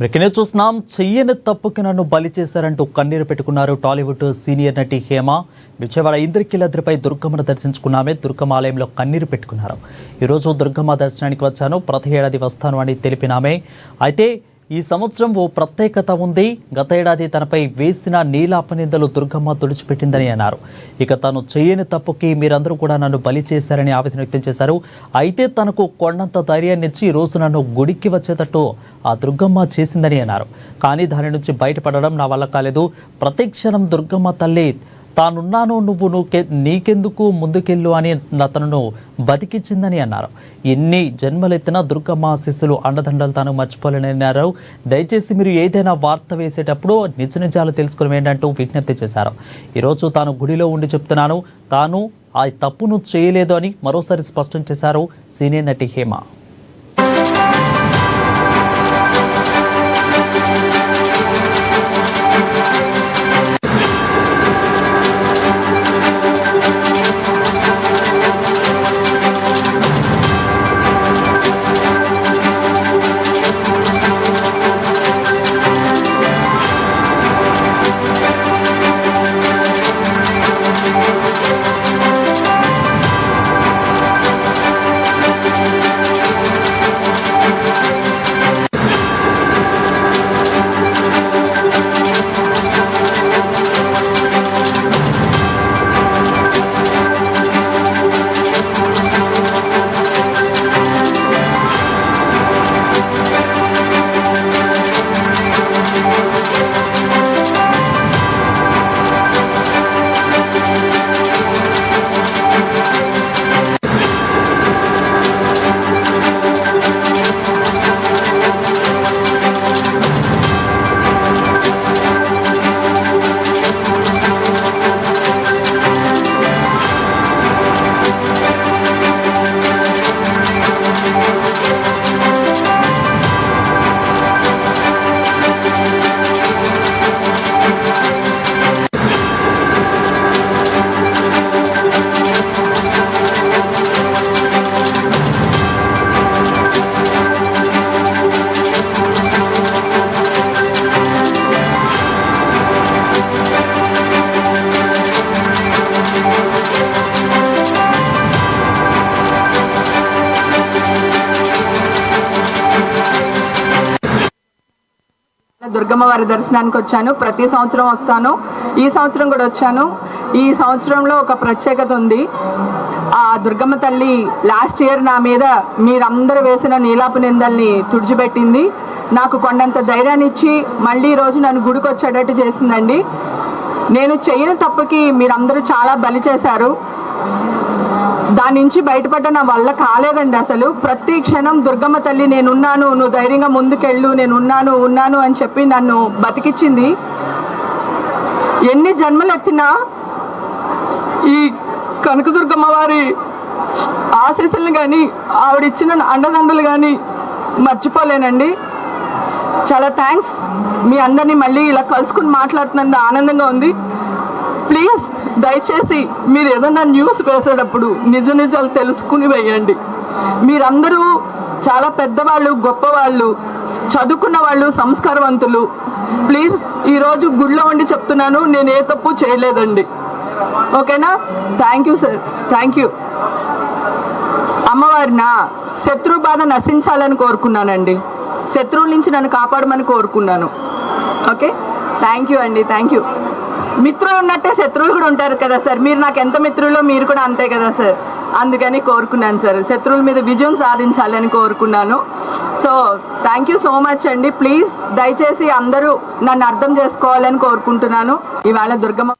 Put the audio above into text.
Breaking news చూస్తున్నాం. చెయ్యని తప్పుకి నన్ను బలి చేశారంటూ కన్నీరు పెట్టుకున్నారు టాలీవుడ్ సీనియర్ నటి హేమ. విజయవాడ ఇంద్రకీలాద్రిపై దుర్గమ్మను దర్శించుకున్నామే. దుర్గమ్మ ఆలయంలో కన్నీరు పెట్టుకున్నారు. ఈరోజు దుర్గమ్మ దర్శనానికి వచ్చాను, ప్రతి ఏడాది వస్తాను అని తెలిపినామే. అయితే ఈ సంవత్సరం ఓ ప్రత్యేకత ఉంది. గత ఏడాది తనపై వేసిన నీలాపనిందలు దుర్గమ్మ తుడిచిపెట్టిందని అన్నారు. ఇక తను చేయని తప్పుకి మీరందరూ కూడా నన్ను బలి చేశారని ఆవేదన వ్యక్తం చేశారు. అయితే తనకు కొండంత ధైర్యాన్ని ఇచ్చి ఈ రోజు నన్ను గుడికి వచ్చేటట్టు ఆ దుర్గమ్మ చేసిందని అన్నారు. కానీ దాని నుంచి బయటపడడం నా వల్ల కాలేదు. ప్రతి క్షణం దుర్గమ్మ తల్లి తానున్నాను, నువ్వు నీకెందుకు ముందుకెళ్ళు అని తనను బతికించిందని అన్నారు. ఎన్ని జన్మలెత్తినా దుర్గమ్మ శిష్యులు అండదండలు తాను మర్చిపోలేని అన్నారు. దయచేసి మీరు ఏదైనా వార్త వేసేటప్పుడు నిజ నిజాలు తెలుసుకుని ఏంటంటూ విజ్ఞప్తి చేశారు. ఈరోజు తాను గుడిలో ఉండి చెప్తున్నాను, తాను ఆ తప్పును చేయలేదు అని మరోసారి స్పష్టం చేశారు సీనియర్ నటి హేమ. దుర్గమ్మ వారి దర్శనానికి వచ్చాను. ప్రతి సంవత్సరం వస్తాను. ఈ సంవత్సరం కూడా వచ్చాను. ఈ సంవత్సరంలో ఒక ప్రత్యేకత ఉంది. ఆ దుర్గమ్మ తల్లి లాస్ట్ ఇయర్ నా మీద మీరందరూ వేసిన నీలాపు నిందల్ని తుడిచిపెట్టింది. నాకు కొండంత ధైర్యాన్ని ఇచ్చి మళ్ళీ ఈ రోజు నన్ను గుడికి వచ్చేటట్టు చేసిందండి. నేను చేయని తప్పుకి మీరందరూ చాలా బలి చేశారు. దాని నుంచి బయటపడ్డ నా వల్ల కాలేదండి. అసలు ప్రతి క్షణం దుర్గమ్మ తల్లి నేనున్నాను, నువ్వు ధైర్యంగా ముందుకెళ్ళు, నేను ఉన్నాను అని చెప్పి నన్ను బతికించింది. ఎన్ని జన్మలు ఎత్తినా ఈ కనకదుర్గమ్మ వారి ఆశీస్సులను కానీ ఆవిడిచ్చిన అండదండలు కానీ మర్చిపోలేనండి. చాలా థ్యాంక్స్. మీ అందరినీ మళ్ళీ ఇలా కలుసుకుని మాట్లాడుతున్నందుకు ఆనందంగా ఉంది. ప్లీజ్ దయచేసి మీరు ఏదన్నా న్యూస్ వేసేటప్పుడు నిజ నిజాలు తెలుసుకుని వేయండి. మీరందరూ చాలా పెద్దవాళ్ళు, గొప్పవాళ్ళు, చదువుకున్న వాళ్ళు, సంస్కారవంతులు. ప్లీజ్ ఈరోజు గుడిలో ఉండి చెప్తున్నాను, నేను ఏ తప్పు చేయలేదండి. ఓకేనా? Thank you sir, thank you. అమ్మవారిన శత్రు బాధ నశించాలని కోరుకున్నానండి. శత్రువుల నుంచి నన్ను కాపాడమని కోరుకున్నాను. ఓకే, థ్యాంక్ యూ అండి, థ్యాంక్ యూ. మిత్రులు ఉన్నట్టే శత్రువులు కూడా ఉంటారు కదా సార్. మీరు నాకు ఎంత మిత్రులో మీరు కూడా అంతే కదా సార్. అందుకని కోరుకున్నాను సార్, శత్రువుల మీద విజయం సాధించాలని కోరుకున్నాను. So thank you so much అండి. ప్లీజ్ దయచేసి అందరూ నన్ను అర్థం చేసుకోవాలని కోరుకుంటున్నాను. ఇవాళ దుర్గమ్మ